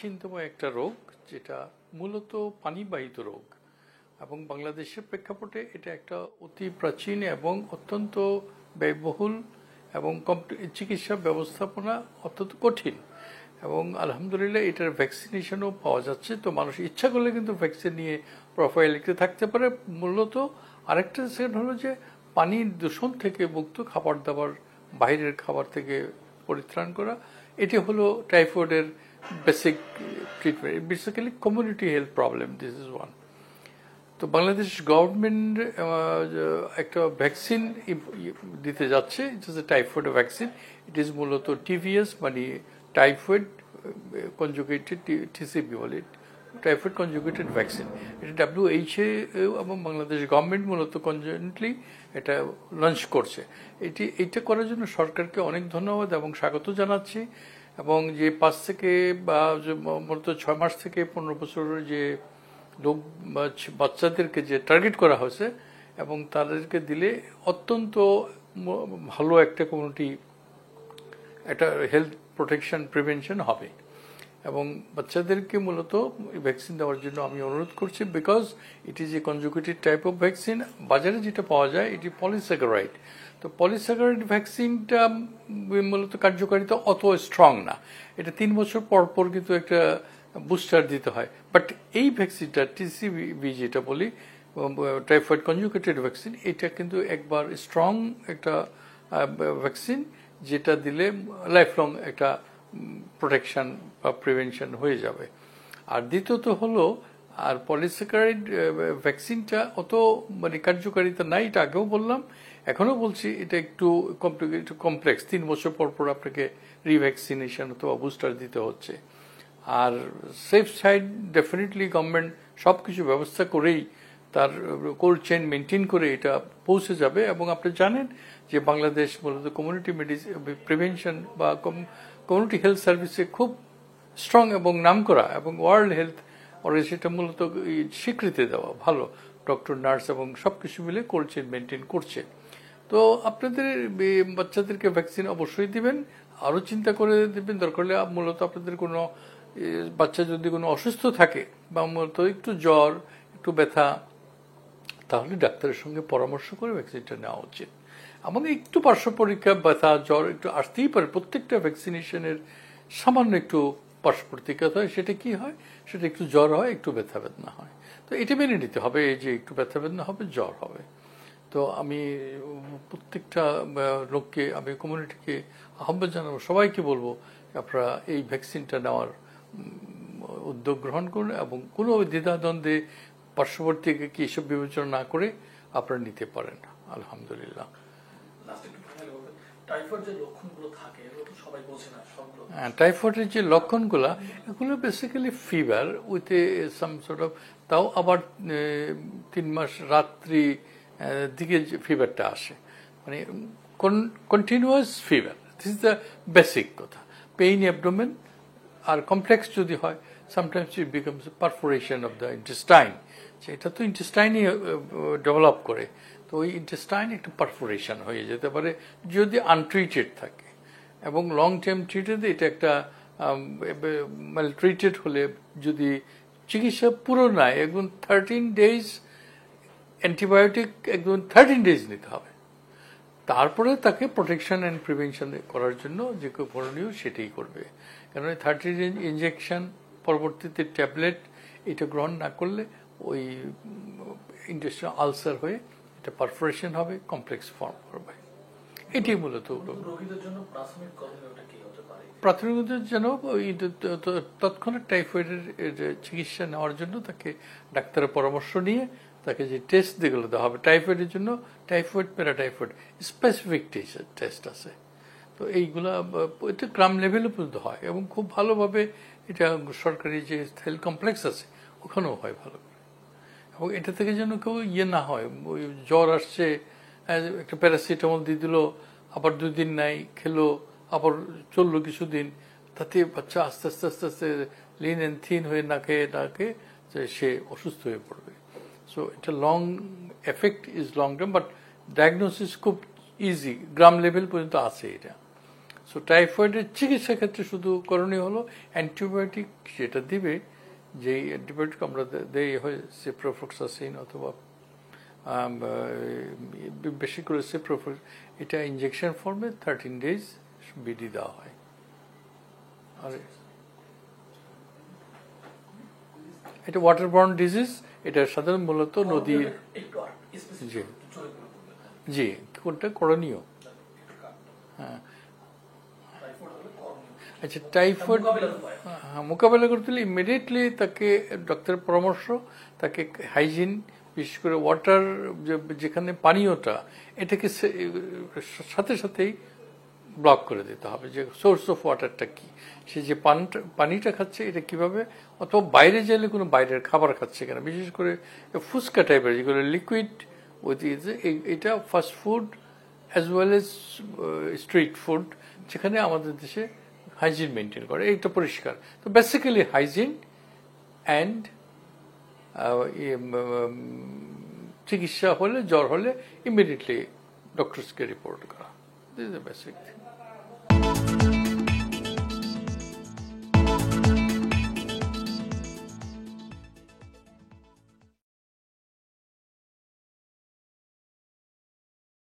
চিন্তম একটা রোগ যেটা মূলত পানিবাহিত রোগ এবং বাংলাদেশের প্রেক্ষাপটে এটা একটা অতি প্রাচীন এবং অত্যন্ত ব্যয়বহুল এবং চিকিৎসা ব্যবস্থাপনা অত্যন্ত কঠিন এবং আলহামদুলিল্লাহ এটার ভ্যাকসিনেশনও পাওয়া যাচ্ছে। তো মানুষ ইচ্ছা করলে কিন্তু ভ্যাকসিন নিয়ে প্রোফাইল লিখতে থাকতে পারে। মূলত আরেকটা সেকেন্ড হলো যে পানির দূষণ থেকে মুক্ত, খাবার দাবার বাইরের খাবার থেকে পরিত্রাণ করা, এটি হলো টাইফয়েডের basic treatment. Basically community health problem, this is one. তো বাংলাদেশ গভর্নমেন্ট একটা ভ্যাকসিন দিতে যাচ্ছে, it is a typhoid vaccine. It is মূলত টিভিএস, মানে টাইফয়েড কনজুগেটেড, টিসিবি বলে, টাইফয়েড কনজুগেটেড ভ্যাকসিন। এটা WHO এবং বাংলাদেশ গভর্নমেন্ট মূলত কনজয়েন্টলি এটা লঞ্চ করছে। এইটা করার জন্য সরকারকে অনেক ধন্যবাদ এবং স্বাগত জানাচ্ছি। এবং যে 5 থেকে বা মূলত 6 মাস থেকে 15 বছরের যে লোক বাচ্চাদেরকে যে টার্গেট করা হয়েছে এবং তাদেরকে দিলে অত্যন্ত ভালো একটা কমিউনিটি, একটা হেলথ প্রোটেকশন প্রিভেনশন হবে। এবং বাচ্চাদেরকে মূলত ভ্যাকসিন দেওয়ার জন্য আমি অনুরোধ করছি, because it is A conjugated type of vaccine. বাজারে যেটা পাওয়া যায় এটি পলিস্যাকারাইড। তো পলিস্যাকারাইড ভ্যাকসিনটা মূলত কার্যকারিতা অত স্ট্রং না। এটা 3 বছর পর পর কিন্তু একটা বুস্টার দিতে হয়। বাট এই ভ্যাকসিনটা টিসিবি যেটা বলি, টাইফয়েড কনজুগেটেড ভ্যাকসিন, এটা কিন্তু একবার স্ট্রং একটা ভ্যাকসিন, যেটা দিলে লাইফ লং একটা প্রোটেকশন বা প্রিভেনশন হয়ে যাবে। আর দ্বিতীয়ত হলো, আর পলিস্যাকারাইড ভ্যাকসিনটা অত মানে কার্যকারিতা নাই, এটা আগেও বললাম, এখনো বলছি, এটা একটু কমপ্লেক্স। 3 বছর পর পর আপনাকে রিভ্যাকসিনেশন অথবা বুস্টার দিতে হচ্ছে। আর সেফ সাইড ডেফিনেটলি গভর্নমেন্ট সবকিছু ব্যবস্থা করেই তার কোল্ড চেইন মেনটেন করে এটা পৌঁছে যাবে। এবং আপনি জানেন যে বাংলাদেশ মূলত কমিউনিটি প্রিভেনশন বা কমিউনিটি হেলথ সার্ভিসে খুব স্ট্রং এবং নামকরা, এবং ওয়ার্ল্ড হেলথ অর্গানাইজেশন মূলত স্বীকৃতি দেওয়া ভালো। ডক্টর, নার্স এবং সবকিছু মিলে কোল্ড চেইন মেনটেন করছে। তো আপনাদের বাচ্চাদেরকে ভ্যাকসিন অবশ্যই দিবেন, আরও চিন্তা করে দিবেন। দরকার হলে মূলত আপনাদের কোনো বাচ্চা যদি কোনো অসুস্থ থাকে বা মূলত একটু জ্বর, একটু ব্যথা, তাহলে ডাক্তারের সঙ্গে পরামর্শ করে ভ্যাকসিনটা নেওয়া উচিত। আমাদের একটু পার্শ্ব পরীক্ষা, ব্যথা, জ্বর একটু আসতেই পারে। প্রত্যেকটা ভ্যাকসিনেশনের সামান্য একটু পার্শ্ব প্রতিক্রিয়া হয়। সেটা কি হয়? সেটা একটু জ্বর হয়, একটু ব্যথা বেদনা হয়। তো এটা মেনে নিতে হবে যে একটু ব্যথা বেদনা হবে, জ্বর হবে। তো আমি প্রত্যেকটা লোককে, আমি কমিউনিটিকে আহ্বান জানাবো, সবাইকে বলবো আপনারা এই ভ্যাকসিনটা নেওয়ার উদ্যোগ গ্রহণ করুন এবং কোনো দ্বিধাদ্বন্দ্বে পার্শ্ববর্তী কি এসব বিবেচনা না করে আপনারা নিতে পারেন। আলহামদুলিল্লাহ। টাইফয়েডের যে লক্ষণগুলো, এগুলো basically fever with some sort of, তাও আবার 3 মাস রাত্রি দিকে যে ফিভারটা আসে, মানে continuous fever, this is the basic কথা। পেইন অ্যাবডোমেন, আর কমপ্লেক্স যদি হয়, sometimes it becomes perforation of the intestine. এটা তো ইন্টেস্টাইনই ডেভেলপ করে। তো ওই ইন্টেস্টাইন একটু পারফোরেশন হয়ে যেতে পারে যদি আনট্রিটেড থাকে। এবং লং টার্ম ট্রিটেড, এটা একটা মানে ট্রিটেড হলে যদি চিকিৎসা পুরো নাই, একদম 13 ডেজ অ্যান্টিবায়োটিক, একদম 13 ডেজ নিতে হবে। তারপরে তাকে প্রোটেকশন অ্যান্ড প্রিভেনশন করার জন্য যে করণীয় সেটাই করবে। কারণ 30 ডেজ ইনজেকশন, পরবর্তীতে ট্যাবলেট, এটা গ্রহণ না করলে ওই ইন্টেস্টাইনাল আলসার হয়ে এটা পারফোরেশন হবে, কমপ্লেক্স ফর্ম করবে। এটি মূলত প্রাথমিকদের জন্য তৎক্ষণাৎ টাইফয়েডের চিকিৎসা নেওয়ার জন্য তাকে ডাক্তারের পরামর্শ নিয়ে তাকে যে টেস্ট যেগুলো দেওয়া হবে টাইফয়েডের জন্য, টাইফয়েড, প্যারাটাইফয়েড স্পেসিফিক টেস্ট আছে। তো এইগুলা এটা গ্রাম লেভেলে পর্যন্ত হয় এবং খুব ভালোভাবে এটা সরকারি যে হেলথ কমপ্লেক্স আছে ওখানেও হয় ভালো করে। এবং এটা থেকে যেন কেউ না হয়, ওই জ্বর আসছে, একটা প্যারাসিটামল দিয়ে দিল, আবার 2 দিন নাই, খেলো, আবার চললো কিছুদিন, তাতে বাচ্চা আস্তে আস্তে আস্তে আস্তে লিন অ্যান্ড থিন হয়ে না খেয়ে সে অসুস্থ হয়ে পড়বে। সো এটা long effect is long term, but diagnosis খুব ইজি, গ্রাম লেভেল পর্যন্ত আছে এটা। সো সো টাইফয়েডের চিকিৎসার ক্ষেত্রে শুধু করণীয় হলো অ্যান্টিবায়োটিক যেটা দিবে, যেই অ্যান্টিবায়োটিক আমরা দেই হয় সিপ্রোফ্লক্সাসিন অথবা বেশি করে সিপ্রোফ্লক্স, এটা ইনজেকশন ফর্মে 13 days বিডি দেওয়া হয়। আর এটা ওয়াটারবর্ন ডিজিজ, এটা সাধারণ মূলত নদী। জি জি, কোনটা করণীয়? হ্যাঁ, আচ্ছা, টাইফয়েড মোকাবেলা করতে হলে ইমিডিয়েটলি তাকে ডক্টরের পরামর্শ, তাকে হাইজিন, বিশেষ করে ওয়াটার যেখানে পানীয়টা, এটাকে সাথে সাথেই ব্লক করে দিতে হবে, যে সোর্স অফ ওয়াটারটা কি, সে যে পানিটা খাচ্ছে এটা কিভাবে, অথবা বাইরে গেলে কোনো বাইরের খাবার খাচ্ছে কিনা, বিশেষ করে ফুচকা টাইপের যেগুলো লিকুইড উইথ এটা fast food as well as street food, যেখানে আমাদের দেশে হাইজিন মেনটেন করে, এইটা পরিষ্কার। তো বেসিক্যালি হাইজিন অ্যান্ড চিকিৎসা হলে, জ্বর হলে ইমিডিয়েটলি ডক্টরসকে রিপোর্ট করা, this is the basic thing.